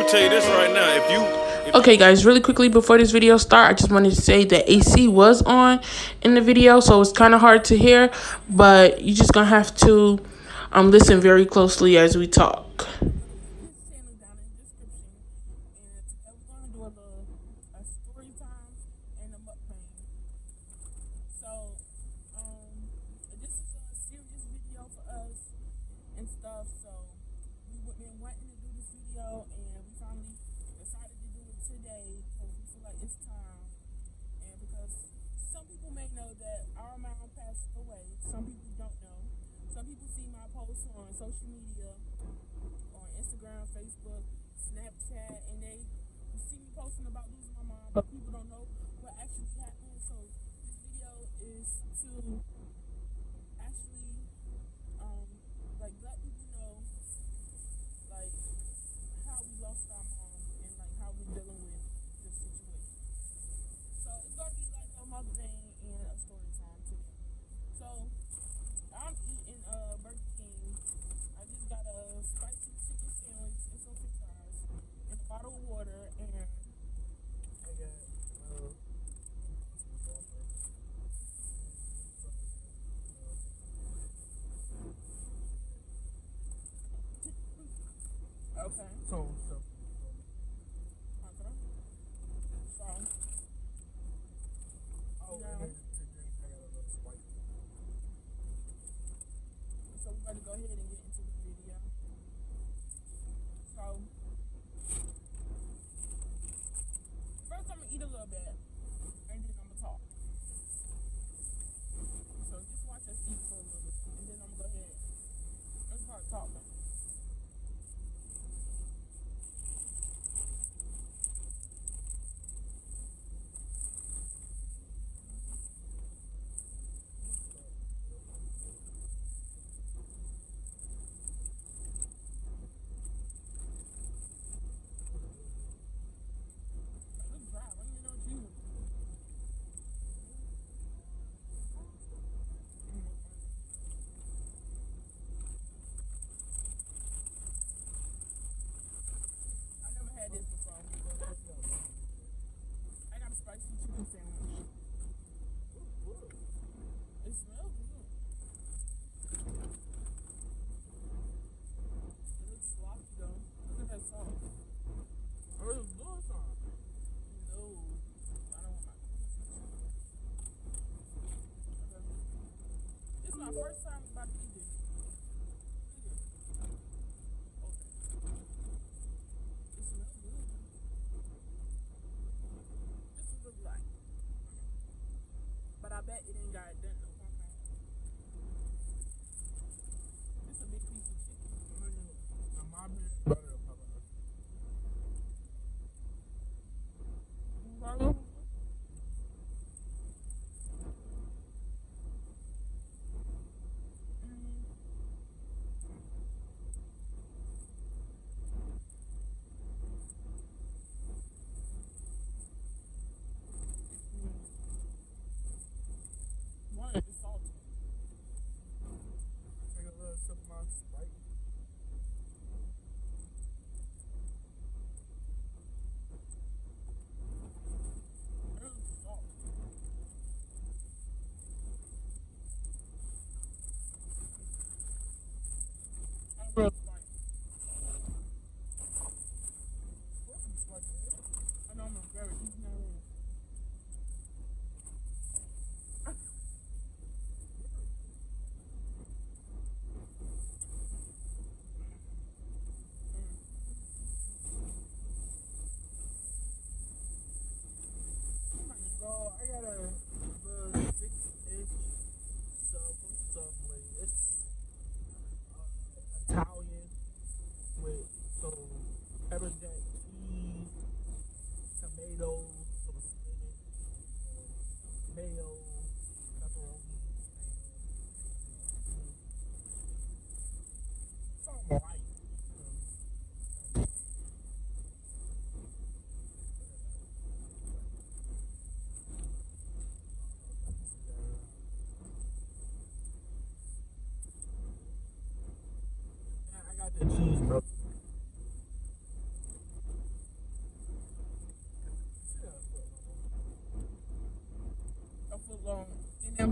gonna tell you this right now. Okay guys, really quickly before this video start, I just wanted to say that AC was on in the video, so it's kind of hard to hear, but you're just gonna have to listen very closely as we talk.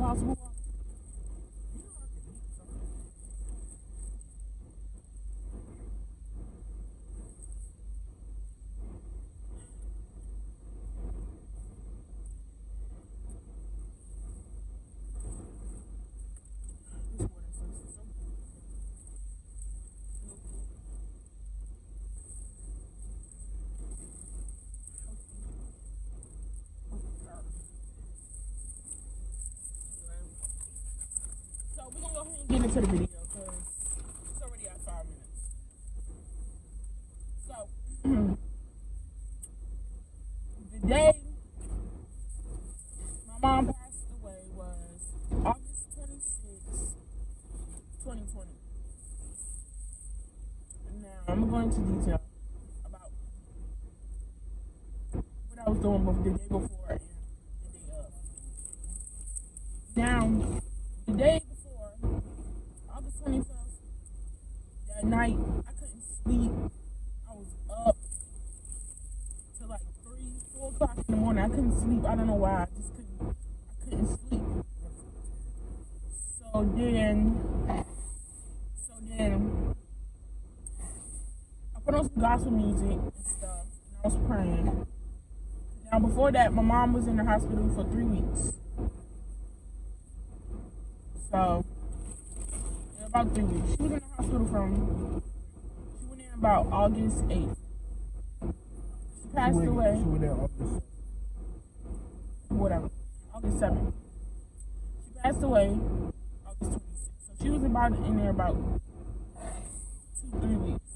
Impossible? So we're gonna go ahead and get into the video because it's already at 5 minutes. So the day my mom passed away was August 26, 2020. Now I'm going to detail about what I was doing both the day before and the day of. Now, the day before, August 25th, that night, I couldn't sleep. I was up till like 3, 4 o'clock in the morning. I couldn't sleep. I don't know why. I couldn't sleep. So then I put on some gospel music and stuff, and I was praying. Now before that, my mom was in the hospital for 3 weeks. So, yeah, about 3 weeks. She was in the hospital she went in about August 8th. She passed away. She went there August. Whatever. August 7th. She passed away August 26th. So she was in there about 2-3 weeks.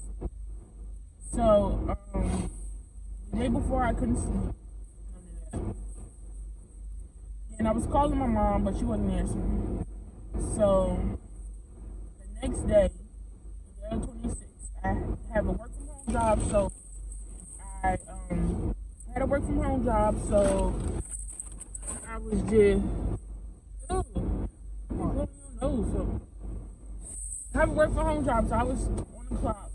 So, the day before I couldn't sleep. And I was calling my mom, but she wasn't answering. So the next day, the 26th, I have a work from home job. So I had a work from home job. So I was just So I have a work from home job. So I was on the clock.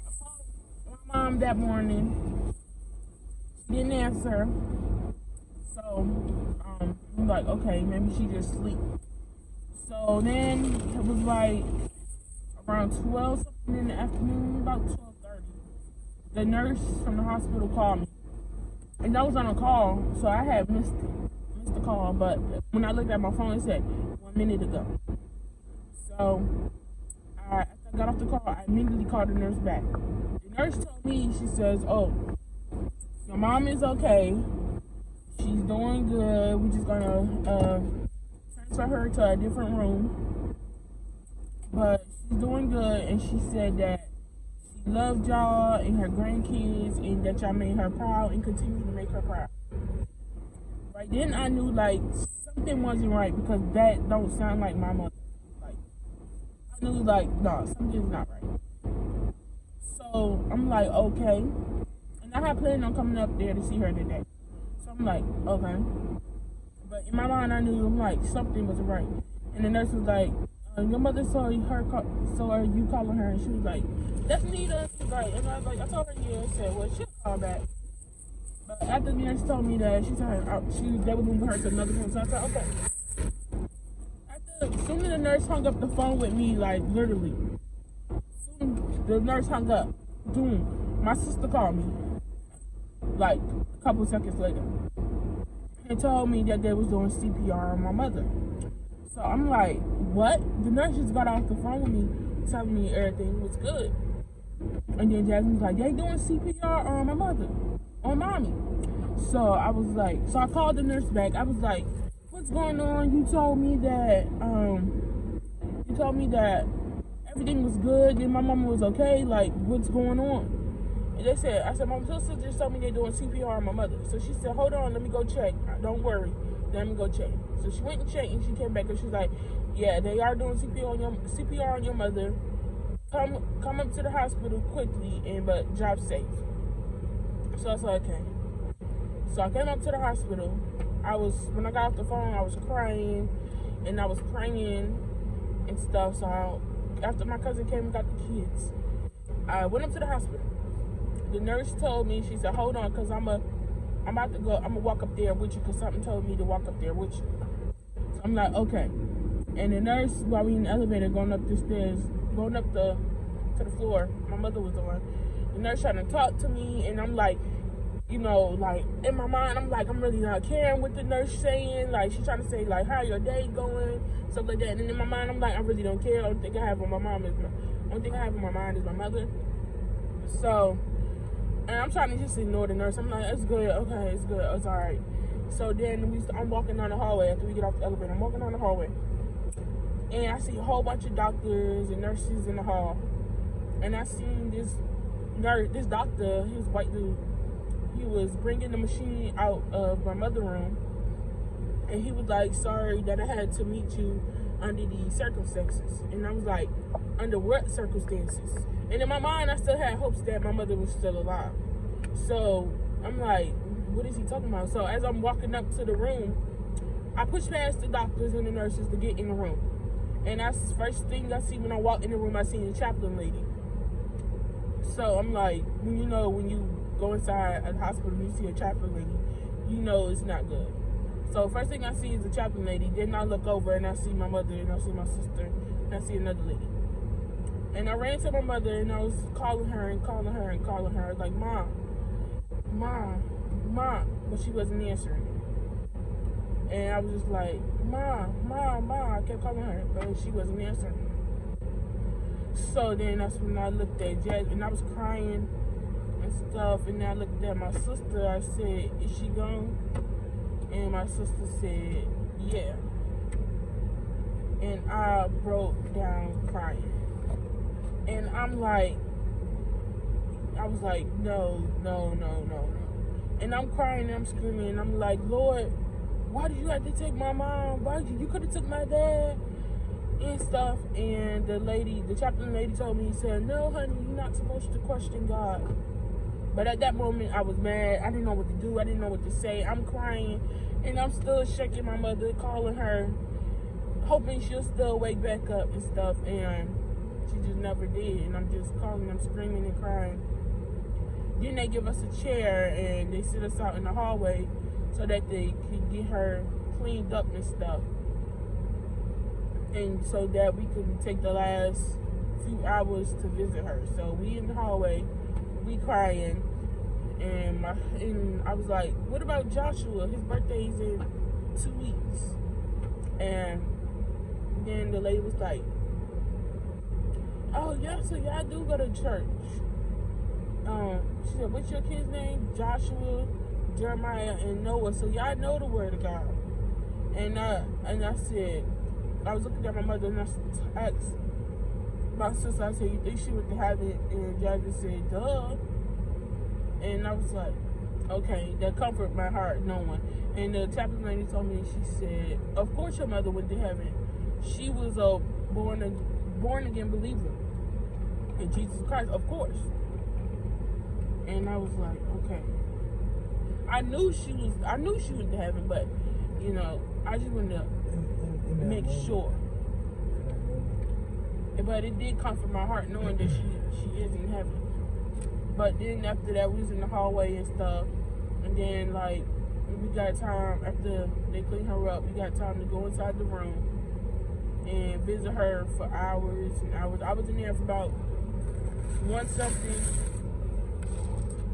I called my mom that morning. She didn't answer. So I'm like, okay, maybe she just sleep. So then it was like around 12 something in the afternoon, about 12:30. The nurse from the hospital called me, and I was on a call, so I had missed the call. But when I looked at my phone, it said 1 minute ago. So after I got off the call, I immediately called the nurse back. The nurse told me, she says, "Oh, your mom is okay. She's doing good. We're just gonna transfer her to a different room, but she's doing good." And she said that she loved y'all and her grandkids, and that y'all made her proud and continue to make her proud. Right then, I knew like something wasn't right because that don't sound like my mother. Like I knew like no, something's not right. So I'm like, okay, and I had planned on coming up there to see her today. I'm like, okay. But in my mind, I knew, I'm like, something was right. And the nurse was like, your mother saw you calling her, and she was like, that's Nita. She was like, and I was like, I told her, yeah. I said, well, she'll call back. But after the nurse told me that, she said they were moving her to another room. So I said, okay. As soon as the nurse hung up the phone with me, like, literally, soon the nurse hung up, boom, my sister called me. Like, a couple seconds later, and told me that they was doing CPR on my mother. So I'm like, what? The nurse just got off the phone with me, telling me everything was good. And then Jasmine was like, they doing CPR on my mother, on mommy. So I was like, so I called the nurse back. I was like, what's going on? You told me that everything was good, and my mama was okay. Like, what's going on? And they said, I said, my sister just told me they're doing CPR on my mother. So she said, hold on, let me go check. Don't worry. Let me go check. So she went and checked, and she came back, and she was like, yeah, they are doing CPR on your mother. Come up to the hospital quickly, but job safe. So I said, okay. So I came up to the hospital. When I got off the phone, I was crying, and I was praying and stuff. So after my cousin came and got the kids, I went up to the hospital. The nurse told me, she said, hold on, because I'm about to go, I'm going to walk up there with you, because something told me to walk up there with you. So I'm like, okay. And the nurse, while we in the elevator going up the stairs, going up to the floor, my mother was on. The nurse trying to talk to me, and I'm like, you know, like in my mind, I'm like, I'm really not caring what the nurse saying. Like, she's trying to say, like, how your day going, stuff like that. And then in my mind, I'm like, I really don't care. Only thing I have on my mind is my mother. So, and I'm trying to just ignore the nurse. I'm like, it's good, okay, it's good, it's all right. So then I'm walking down the hallway after we get off the elevator. I'm walking down the hallway, and I see a whole bunch of doctors and nurses in the hall. And I seen this doctor, he was a white dude. He was bringing the machine out of my mother room, and he was like, sorry that I had to meet you under these circumstances. And I was like, under what circumstances? And in my mind, I still had hopes that my mother was still alive. So I'm like, what is he talking about? So as I'm walking up to the room, I push past the doctors and the nurses to get in the room. And that's the first thing I see when I walk in the room. I see the chaplain lady. So I'm like, when you go inside a hospital and you see a chaplain lady, you know it's not good. So first thing I see is the chaplain lady. Then I look over and I see my mother, and I see my sister, and I see another lady. And I ran to my mother, and I was calling her. I was like, Mom. But she wasn't answering. And I was just like, Mom. I kept calling her, but she wasn't answering. So then that's when I looked at Jazz, and I was crying and stuff. And then I looked at my sister. I said, is she gone? And my sister said, yeah. And I broke down crying. And I'm like, I was like, no. And I'm crying and I'm screaming, and I'm like, Lord, why did you have to take my mom? You could have took my dad and stuff. And the chaplain lady told me, he said, no, honey, you're not supposed to question God. But at that moment, I was mad. I didn't know what to do. I didn't know what to say. I'm crying, and I'm still shaking my mother, calling her, hoping she'll still wake back up and stuff. And she just never did. And I'm just calling, I'm screaming and crying. Then they give us a chair, and they sit us out in the hallway so that they could get her cleaned up and stuff. And so that we could take the last few hours to visit her. So we in the hallway, we crying, and I was like, what about Joshua? His birthday's in 2 weeks. And then the lady was like, oh yeah, so y'all do go to church. She said, what's your kid's name? Joshua, Jeremiah, and Noah. So y'all know the word of God. And I said, I was looking at my mother, and I asked my sister, I said, you think she went to heaven? And Jasmine said, duh. And I was like, okay, that comfort my heart, knowing. And the chaplain lady told me, she said, of course your mother went to heaven. She was a born again believer in Jesus Christ, of course. And I was like, okay. I knew she went to heaven, but you know, I just wanted to make sure. But it did comfort my heart knowing that she is in heaven. But then after that, we was in the hallway and stuff. And then like we got time after they clean her up, we got time to go inside the room and visit her for hours and hours. I was in there for about 1 something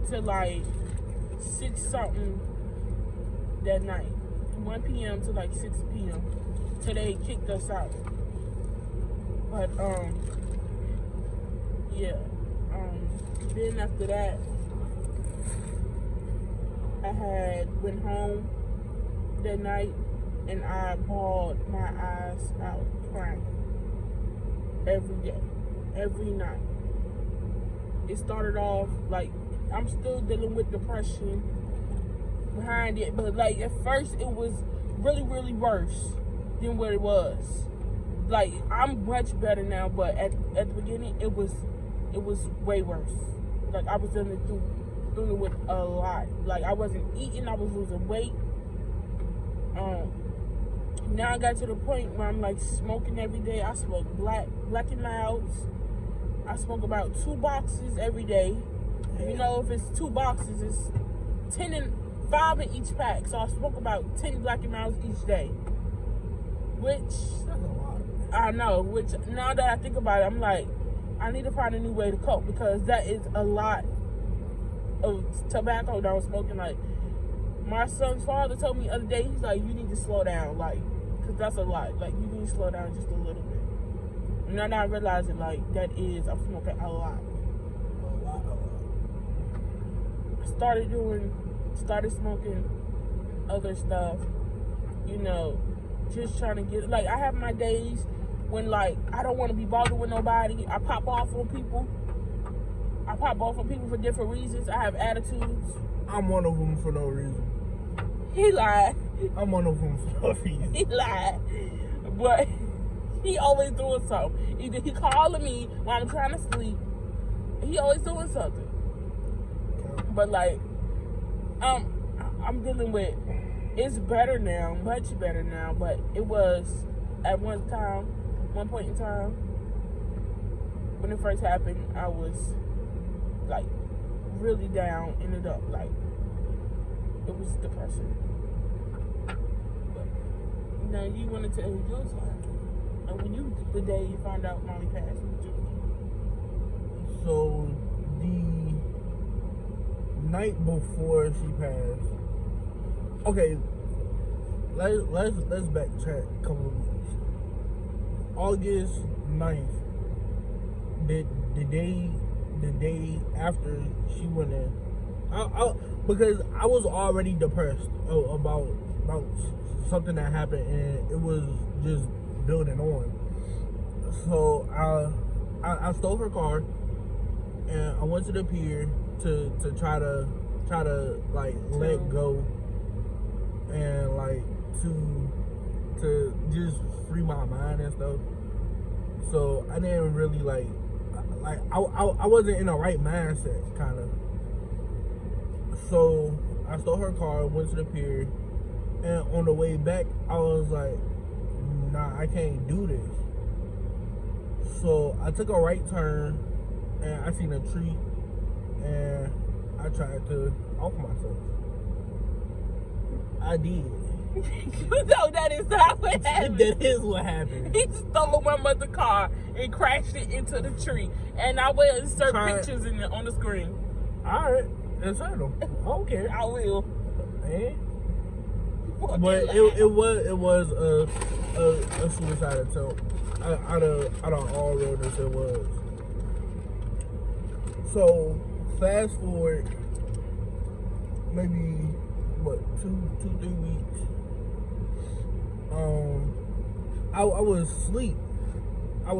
to like 6 something that night. 1 p.m. to like 6 p.m. till they kicked us out. But yeah. Then after that, I went home that night, and I bawled my eyes out crying every day, every night. It started off like I'm still dealing with depression behind it, but like at first it was really, really worse than what it was. Like I'm much better now, but at the beginning it was way worse. Like I was dealing with a lot. Like I wasn't eating, I was losing weight. Now I got to the point where I'm like smoking every day. I smoke Black and Louds. I smoke about 2 boxes every day. You know, if it's 2 boxes, it's 5 in each pack. So I smoke about 10 Black and Louds each day. Which that's a lot. I know. Which now that I think about it, I'm like, I need to find a new way to cope because that is a lot of tobacco that I was smoking. Like my son's father told me the other day, he's like, you need to slow down, like, cause that's a lot. Like you need to slow down just a little bit. And now I realize it, like that is I'm smoking a lot. Started smoking other stuff, you know, just trying to get, like, I have my days when, like, I don't want to be bothered with nobody. I pop off on people for different reasons. I have attitudes. I'm one of them for no reason. He lied. I'm one of them for no reason. He lied. But he always doing something. Either he calling me while I'm trying to sleep. He always doing something. But like, I'm dealing with, it's better now, much better now, but it was at one point in time, when it first happened, I was like really down, ended up like, it was depression. But now you want to tell your side. And when the day you found out mommy passed, what you do? So the night before she passed, okay, let's backtrack a couple of weeks. August 9th, the day after she went in, because I was already depressed about something that happened, and it was just building on. So I stole her car, and I went to the pier to try to like let go and like to just free my mind and stuff. So I didn't really like I wasn't in the right mindset, kind of. So I stole her car, went to the pier, and on the way back I was like, nah, I can't do this. So I took a right turn and I seen a tree and I tried to off myself. I did. No, that is not what happened. That is what happened. He stole my mother's car and crashed it into the tree. And I will insert pictures on the screen. Alright, insert them. I don't care. I will. Man. But it was a suicide attempt. Out of all realness, it was. So fast forward maybe what 2-3 weeks. I was asleep. I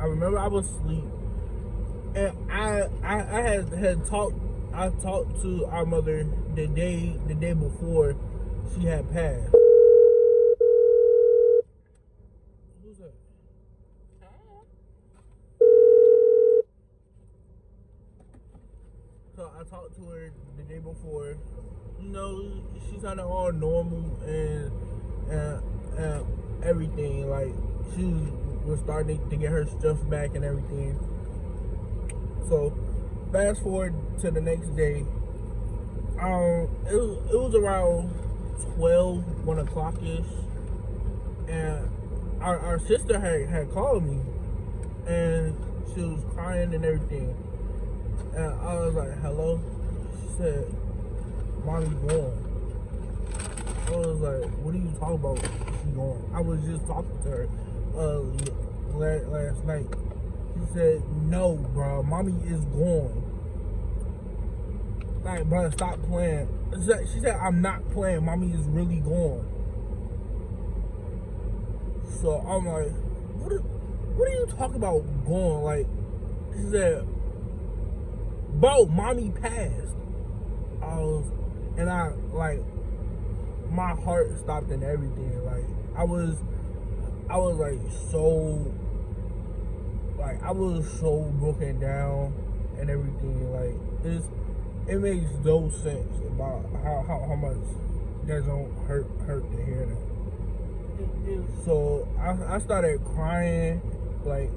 remember I was asleep, and I had talked to our mother the day before she had passed. Who's that? So I talked to her the day before. You know, she sounded all normal and everything. Like she was starting to get her stuff back and everything. So fast forward to the next day. It was around 1 o'clock ish, and our sister had called me, and she was crying and everything. And I was like, hello? She said, Mommy's gone. I was like, what are you talking about? She's gone. I was just talking to her last night. She said, no, bro, Mommy is gone. Like, bro, stop playing. She said, I'm not playing. Mommy is really gone. So I'm like, what are you talking about gone? Like, she said, bro, Mommy passed. My heart stopped and everything. Like, I was like so, like, I was so broken down and everything. Like, it makes no sense about how much that don't hurt to hear that. So I started crying. Like,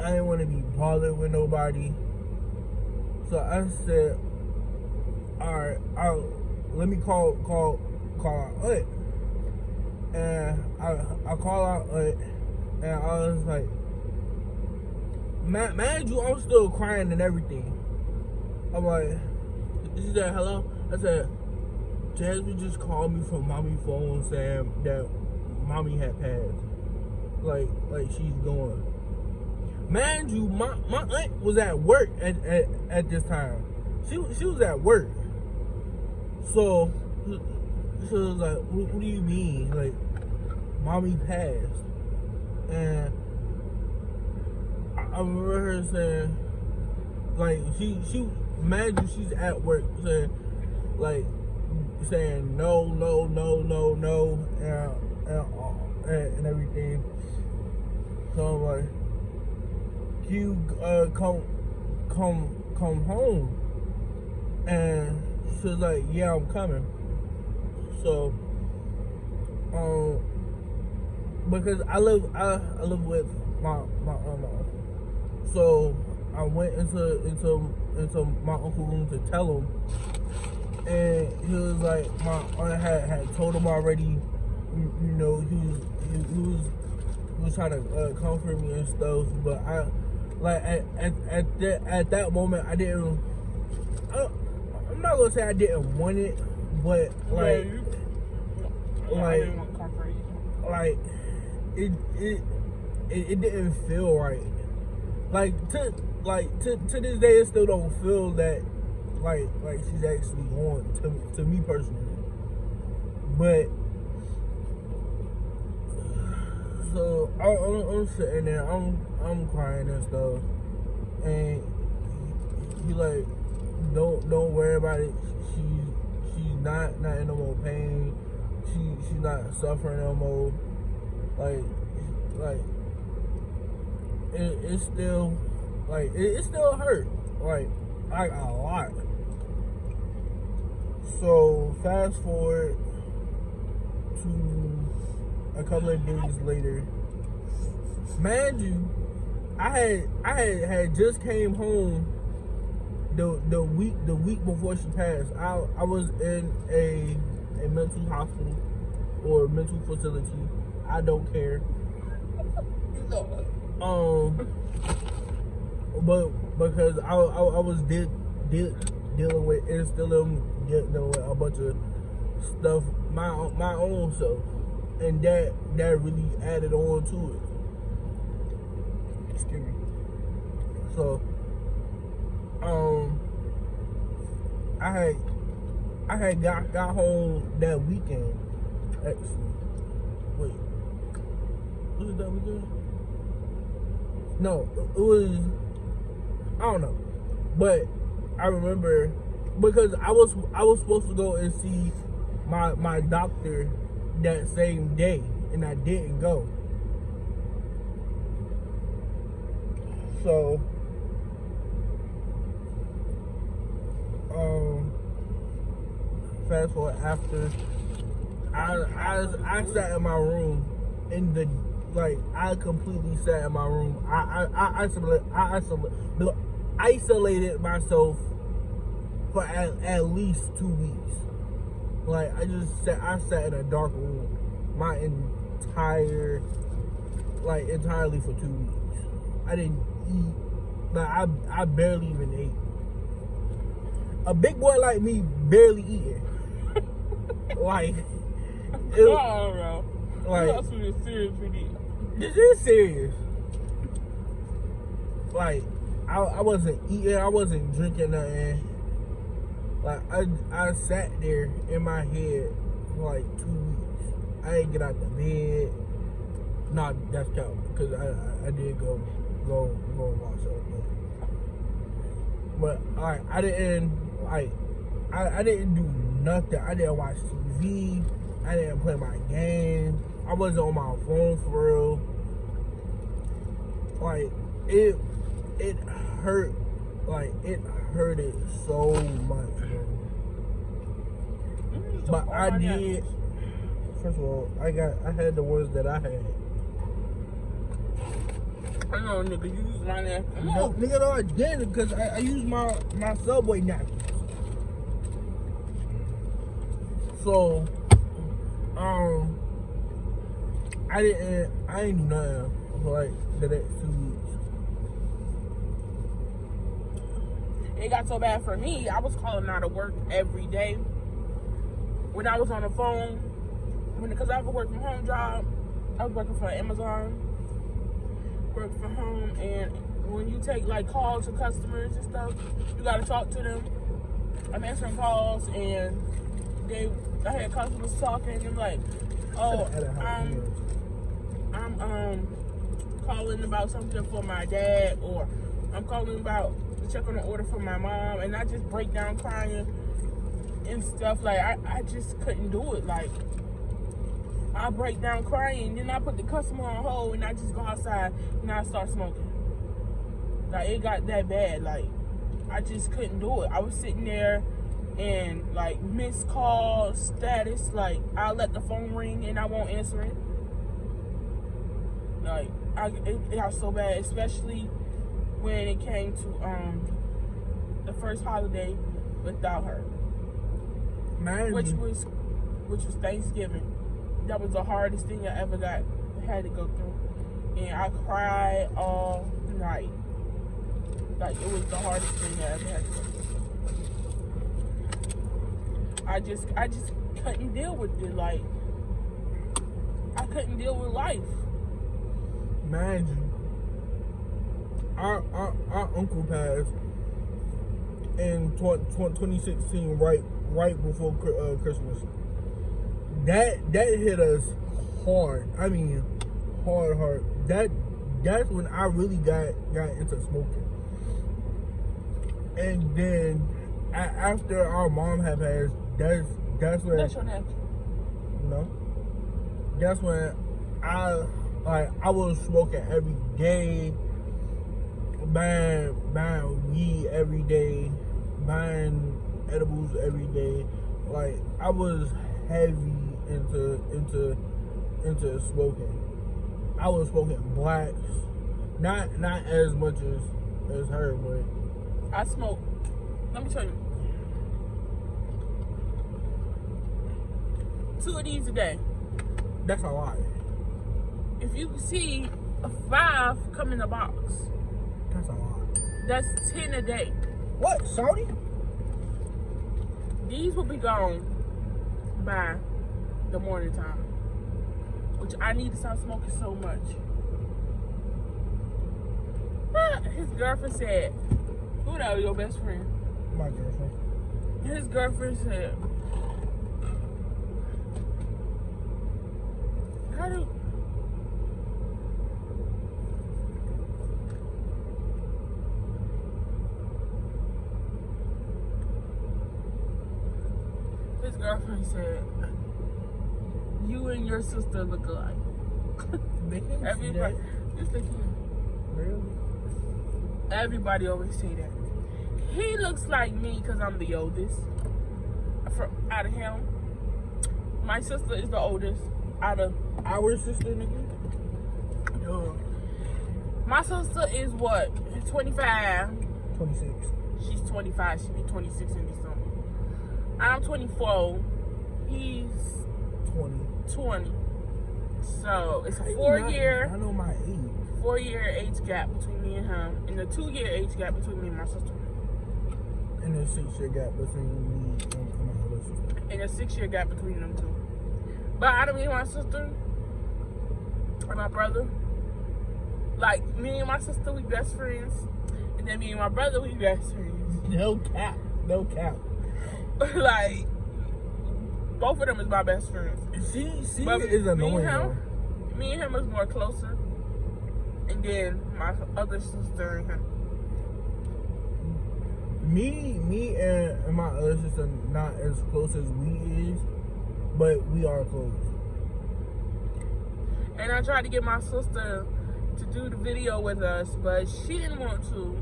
I didn't want to be bothered with nobody. So I said, all right, let me call our aunt. and I call out and I was like, man, you, I'm still crying and everything. I'm like, she said hello. I said, Jasmine just called me from mommy's phone saying that mommy had passed. Like she's gone. Mind you, my aunt was at work at this time. She was at work. So she was like, what do you mean? Like, mommy passed. And I remember her saying, like, she mind you, she's at work saying, like, saying no, and everything. So I'm like, you come home, and she was like, yeah, I'm coming. So because I live with my mom, so I went into my uncle's room to tell him, and he was like, my aunt had told him already. You know, he was trying to comfort me and stuff, but I, like, at that moment, I didn't. I'm not gonna say I didn't want it, but like, I didn't want comfort either. Like, it didn't feel right. Like to this day, it still don't feel that like she's actually on to me personally. But so I'm sitting there, I'm crying and stuff, and he like, don't worry about it. She's not in no more pain. She's not suffering no more. Like it's still like it still hurt like a lot. So fast forward to a couple of days later, mind you, I had just came home the week before she passed. I was in a mental hospital or mental facility. I don't care. But because I was dealing with and still dealing with a bunch of stuff my own self, and that really added on to it. Excuse me. So I had got home that weekend. Actually, wait, was it that weekend? No, it was, I don't know, but I remember because I was supposed to go and see my doctor that same day, and I didn't go. So fast forward after I sat in my room in the, like, I completely sat in my room. I isolated myself for at least 2 weeks. Like, I sat in a dark room entirely for 2 weeks. I didn't eat. Like, I barely even ate. A big boy like me barely eating. Like, bro. Like, that's some serious video. This is serious. Like, I wasn't eating, I wasn't drinking nothing. Like, I sat there in my head for like 2 weeks. I didn't get out the bed. Nah, that's counting, because I did go wash up. But alright, I didn't do nothing. I didn't watch TV. I didn't play my game. I wasn't on my phone for real. Like, it hurt. Like, it hurted so much, bro. But I did. First of all, I had the ones that I had. I know, nigga, you use my napkin. No, nigga, no, I didn't, because I used my Subway napkins. So, I ain't do nothing for like the next 2 weeks. It got so bad for me, I was calling out of work every day. When I was on the phone, because I have a work from home job, I was working for Amazon, work from home, and when you take like calls to customers and stuff, you gotta talk to them. I'm answering calls, and I had customers talking, and I'm like, oh, I'm calling about something for my dad, or I'm calling about to check on an order for my mom, and I just break down crying and stuff. Like I just couldn't do it. Like I break down crying, then I put the customer on hold, and I just go outside and I start smoking. Like it got that bad. Like I just couldn't do it. I was sitting there and like missed call status. Like I'll let the phone ring and I won't answer it. Like it got so bad, especially when it came to the first holiday without her, which was Thanksgiving. That was the hardest thing I ever had to go through, and I cried all night. Like it was the hardest thing I ever had to go through. I just couldn't deal with it. Like I couldn't deal with life. Mind you, our uncle passed in 2016, right before Christmas. That hit us hard. I mean, hard. That's when I really got into smoking. And then after our mom had passed, that's when. That's your nephew. No. That's when I was smoking every day, buying weed every day, buying edibles every day. Like I was heavy into smoking. I was smoking blacks, not as much as her, but I smoke. Let me tell you, 2 of these a day. that's a lot. If you see a 5 come in a box, That's a lot. that's 10 a day. What, Saudi? These will be gone by the morning time, which I need to stop smoking so much. His girlfriend said, who the hell your best friend? My girlfriend. His girlfriend said, how do... His girlfriend said, you and your sister look alike. They can't see Everybody, that. just like you. Really? Everybody always say that. He looks like me because I'm the oldest. Out of him. My sister is the oldest out of... Our sister, nigga? My sister is what? 25. 26. She's 25. She'll be 26 in December. I'm 24. He's 20. So it's a 4-year... I know my age. 4-year age gap between me and him, and a 2-year age gap between me and my sister. And a 6-year gap between me and my other sister. And a 6-year gap between them two. But out of me and my sister and my brother, like me and my sister, we best friends, and then me and my brother, we best friends. No cap. Like both of them is my best friends. She But is annoying. me and him is more closer, and then my other sister and him. Me and my other sister not as close as we is, but we are close. And I tried to get my sister to do the video with us, but she didn't want to.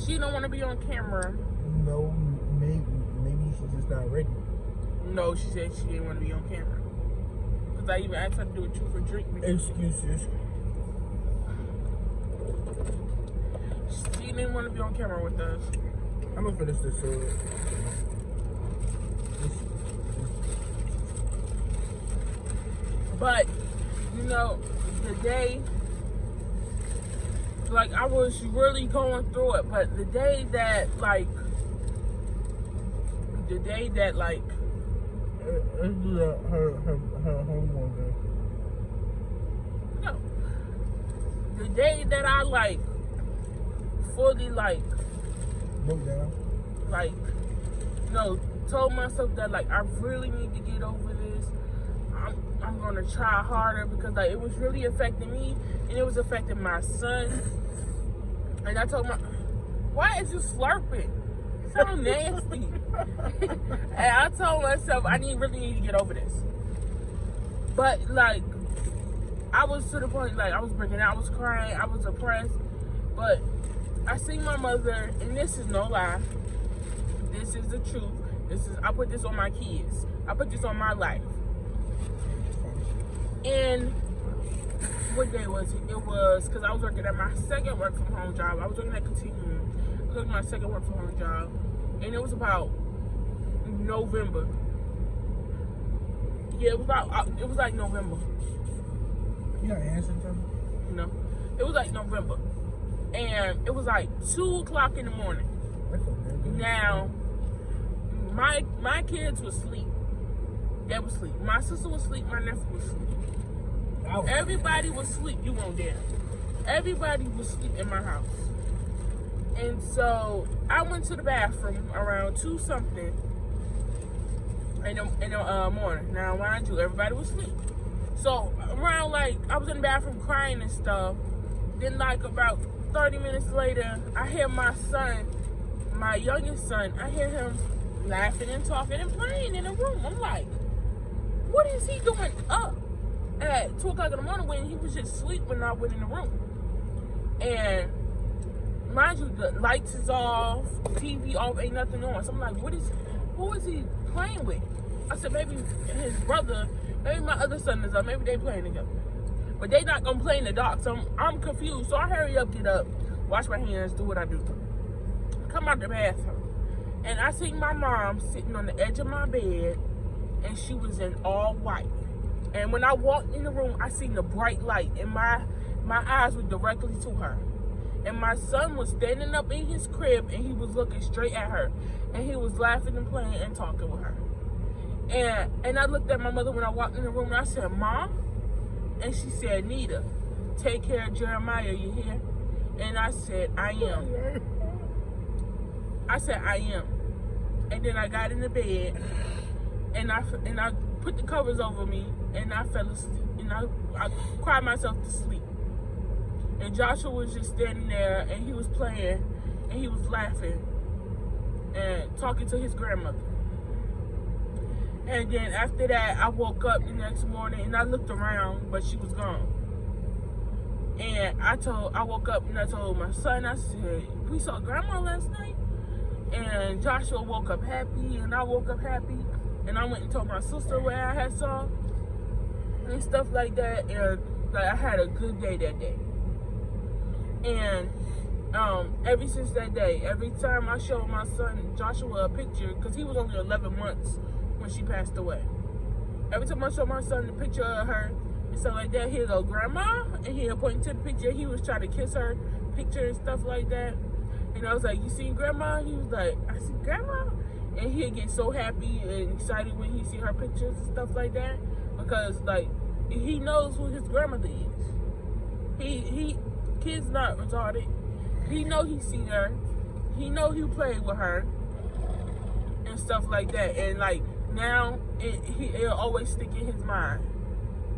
She don't want to be on camera. No, maybe she's just not ready. No, she said she didn't want to be on camera. Because I even asked her to do a truth or drink video. Excuses. She didn't want to be on camera with us. I'm gonna finish this sword. But know, the day, like, I was really going through it, but the day that, like, Let's do that, her homework. no, the day that I, like, fully, like, Broke down. like, no, told myself that, like, I really need to get over this. I'm gonna try harder, because, like, it was really affecting me, and it was affecting my son. And I told my, why is you slurping? So nasty. And I told myself I really need to get over this. But, like, I was to the point, like, I was breaking out, I was crying, I was depressed. But I seen my mother, and this is no lie. This is the truth. I put this on my kids. I put this on my life. And what day was it? It was, because I was working at my second work from home job. I was working at Continuum. I was working at my second work from home job. And it was about November. Yeah, it was like November. You got an answer to me? No. It was like November. And it was like 2 o'clock in the morning. Now, my kids were asleep. They were asleep. My sister was asleep. My nephew was asleep. Everybody was asleep. You won't dare. Everybody was asleep in my house. And so I went to the bathroom around 2 something in the morning. Now, mind you, everybody was asleep. So around, like, I was in the bathroom crying and stuff. Then, like, about 30 minutes later, I hear my son, my youngest son, I hear him laughing and talking and playing in the room. I'm like, what is he doing up at 2 o'clock in the morning when he was just asleep when I went in the room? And mind you, the lights is off, TV off, ain't nothing on. So I'm like, who is he playing with? I said, maybe his brother, maybe my other son is up, maybe they playing together. But they not gonna play in the dark, so I'm confused. So I hurry up, get up, wash my hands, do what I do. Come out the bathroom, and I see my mom sitting on the edge of my bed, and she was in all white. And when I walked in the room, I seen the bright light, and my eyes were directly to her. And my son was standing up in his crib, and he was looking straight at her, and he was laughing and playing and talking with her. And I looked at my mother when I walked in the room, and I said, Mom? And she said, Nita, take care of Jeremiah, you hear? And I said, I am. I said, I am. And then I got in the bed, and I put the covers over me, and I fell asleep. And I cried myself to sleep. And Joshua was just standing there, and he was playing, and he was laughing, and talking to his grandmother. And then after that, I woke up the next morning, and I looked around, but she was gone. And I woke up, and I told my son, I said, we saw Grandma last night? And Joshua woke up happy, and I woke up happy. And I went and told my sister what I had saw, and stuff like that. And, like, I had a good day that day. And ever since that day, every time I show my son Joshua a picture, because he was only 11 months when she passed away. Every time I show my son the picture of her and stuff like that, he'll go, Grandma, and he'll point to the picture. He was trying to kiss her picture and stuff like that. And I was like, you seen Grandma? He was like, I see Grandma? And he'll get so happy and excited when he see her pictures and stuff like that, because, like, he knows who his grandmother is. Kid's not retarded. He know he seen her. He know he played with her and stuff like that. And, like, now it'll always stick in his mind,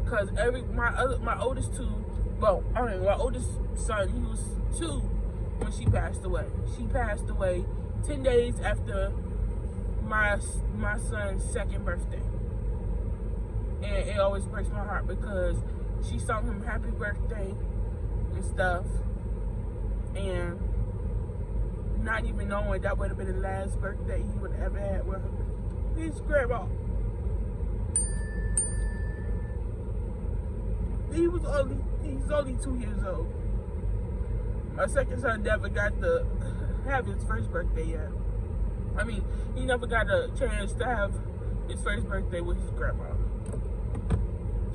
cause my oldest son, he was 2 when she passed away. She passed away 10 days after my son's 2nd birthday, and it always breaks my heart because she sung him happy birthday and stuff, and not even knowing that would have been the last birthday he would have ever had with his grandma. He's only 2 years old. My second son never got to have his first birthday yet. I mean, he never got a chance to have his first birthday with his grandma.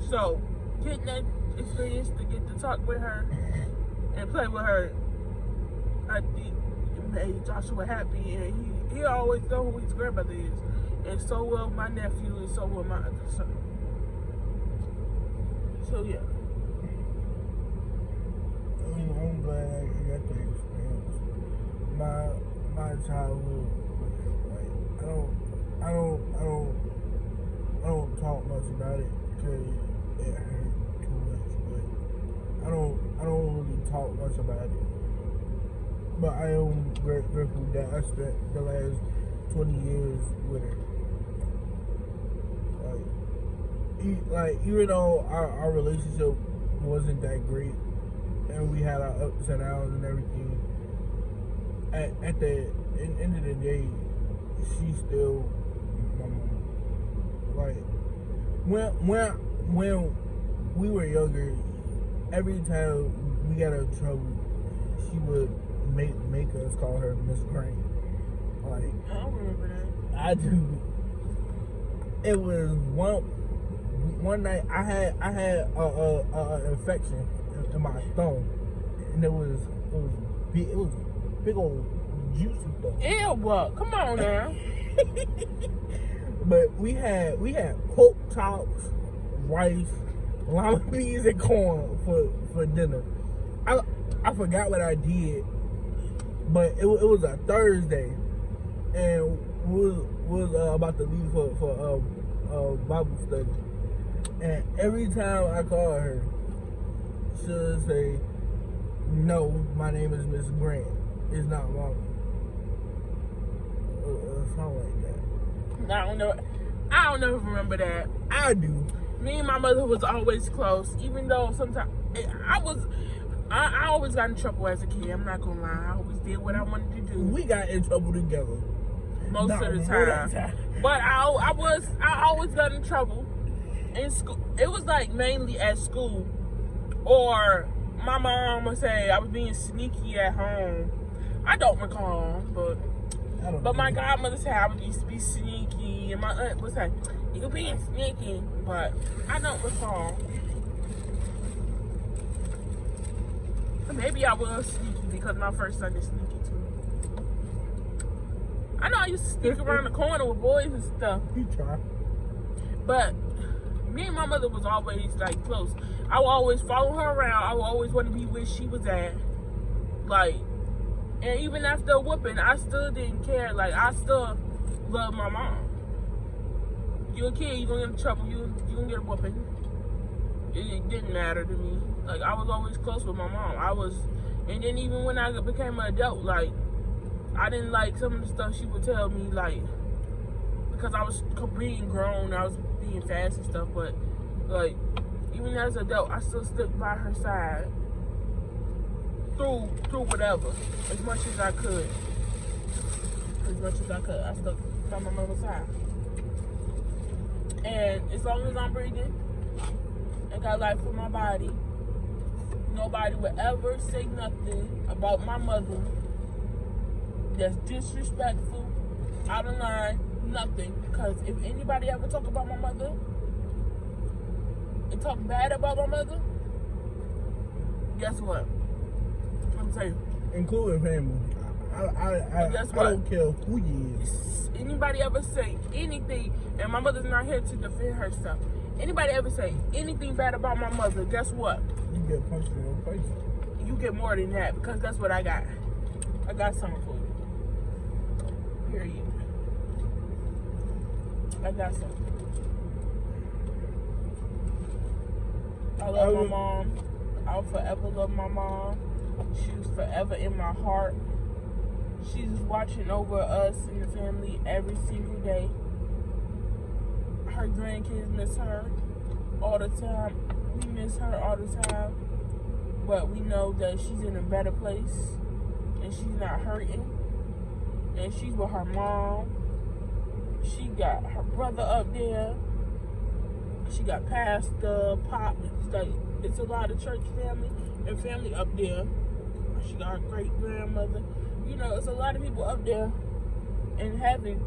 So, getting that experience to get to talk with her and play with her, I think it made Joshua happy, and he always know who his grandmother is, and so will my nephew, and so will my other son. So yeah. I'm glad I got the experience. My childhood, like I don't talk much about it because it hurt too much. But I don't really talk much about it. But I am grateful that I spent the last 20 years with her. Like even though our relationship wasn't that great, and we had our ups and downs and everything, at the end of the day, she's still my mom. Like when we were younger, every time we got in trouble, she would make us call her Miss Grant. Like I don't remember that. I do. It was one night I had a infection in my thumb, and it was big old juicy stuff. Ew, what? Come on now. But we had pork chops, rice, lima beans, and corn for dinner. I forgot what I did, but it was a Thursday, and we was about to leave for Bible study. And every time I call her, she'll say, "No, my name is Miss Grant. It's not Mama." Something like that. I don't know. I don't never remember that. I do. Me and my mother was always close, even though sometimes I always got in trouble as a kid. I'm not gonna lie. I always did what I wanted to do. We got in trouble together. Most of the time. But I always got in trouble in school. It was like mainly at school, or my mom would say I was being sneaky at home. I don't recall, but my godmother said I would used to be sneaky, and my aunt would say you being sneaky, but I don't recall. Maybe I was sneaky because my first son is sneaky too. I know I used to sneak around the corner with boys and stuff. You try. But me and my mother was always like close. I would always follow her around. I would always want to be where she was at. Like, and even after a whooping, I still didn't care. Like, I still love my mom. You a kid, you gonna get in trouble, you gonna get a whooping. It didn't matter to me. Like, I was always close with my mom. And then even when I became an adult, like, I didn't like some of the stuff she would tell me, like, because I was being grown, I was being fast and stuff, but, like, even as an adult, I still stuck by her side through whatever, as much as I could. I stuck by my mother's side. And as long as I'm breathing and got life in my body, nobody would ever say nothing about my mother that's disrespectful, out of line, nothing. Because if anybody ever talk about my mother and talk bad about my mother, guess what? I'm telling you. Including family. I don't care who you is. Anybody ever say anything, and my mother's not here to defend herself. Anybody ever say anything bad about my mother, guess what? You get punched in your face. You get more than that, because that's what I got. I got something for you. Period. I got something. I love my mom. I'll forever love my mom. She's forever in my heart. She's watching over us and the family every single day. Her grandkids miss her all the time. We miss her all the time. But we know that she's in a better place and she's not hurting. And she's with her mom. She got her brother up there. She got pastor, pop. It's a lot of church family and family up there. She got her great grandmother. You know, it's a lot of people up there in heaven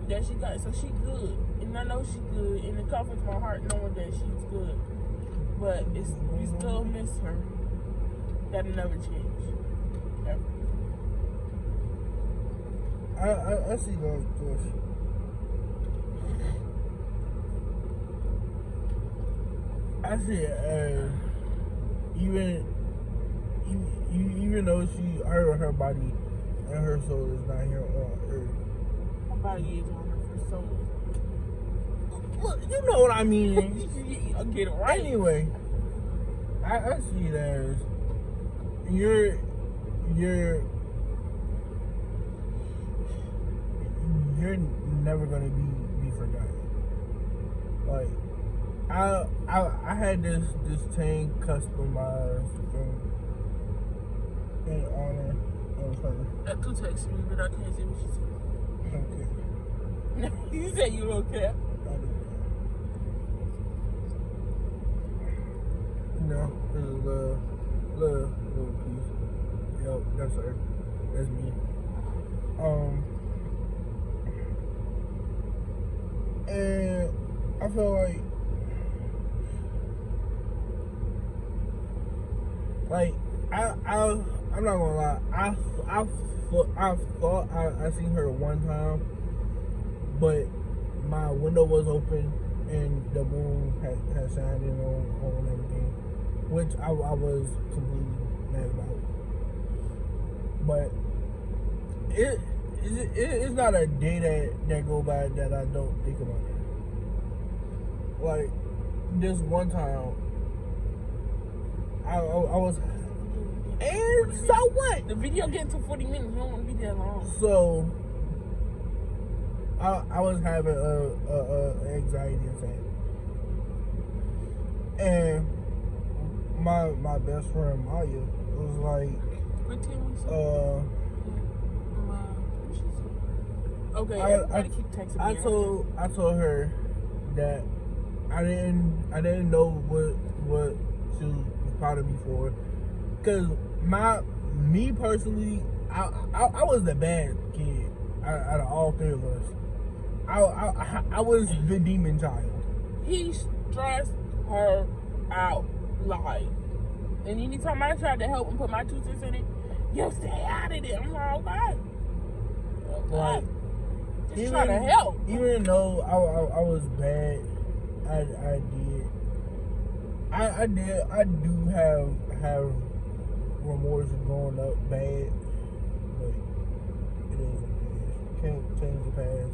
that she got. So she good. And I know she good. And it comforts my heart knowing that she's good. but it's we still miss her. That'll never change. Ever. I see like this. I see it as even though her body and her soul is not here on earth. Her body is on her for soul. Well, you know what I mean. I'll get it right. Anyway, I see it as you're never gonna be forgotten. Like I had this tank customized in honor of her. That too texts me, but I can't see what she said. Okay. You said you don't care. No, this is a little piece. Yep, that's her. That's me. And I feel like I'm not gonna lie. I thought I seen her one time, but my window was open and the moon had shined in on everything, which I was completely mad about. But it's not a day that go by that I don't think about it. Like this one time, I was, and so what? The video getting to 40 minutes. You don't want to be that long. So I was having a anxiety attack, and my best friend Maya was like, okay, I keep texting me. I told her that I didn't know what she was proud of me for, because me personally, I was the bad kid out of all three of us. I was the demon child. He stressed her out, like, and anytime I tried to help and put my 2 cents in it, you stay out of it. I'm like, okay. Like, just trying to help. Even though I was bad, I do have remorse of growing up bad, but it is what it is. You can't change the past.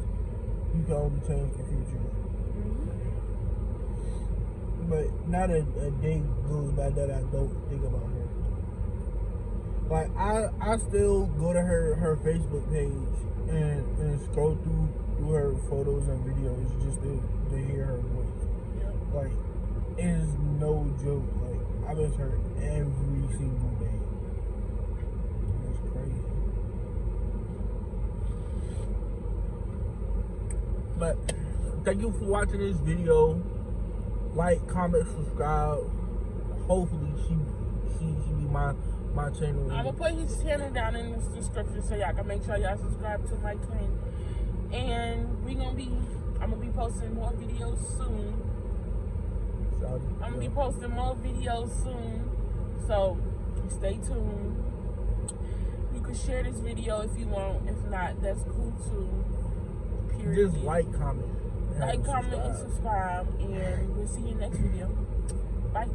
You can only change the future. Mm-hmm. But not a day goes by that I don't think about her. Like I still go to her Facebook page and scroll through her photos and videos just to hear her voice. Yep. Like, it is no joke. Like, I miss her every single day. It's crazy. But thank you for watching this video. Like, comment, subscribe. Hopefully she be my channel. I'm gonna put his channel down in the description so y'all can make sure y'all subscribe to my twin. And I'm gonna be posting more videos soon. I'm gonna be posting more videos soon. So stay tuned. You can share this video if you want. If not, that's cool too. Period. Just like, comment. Like, comment, and subscribe. And we'll see you next video. Bye.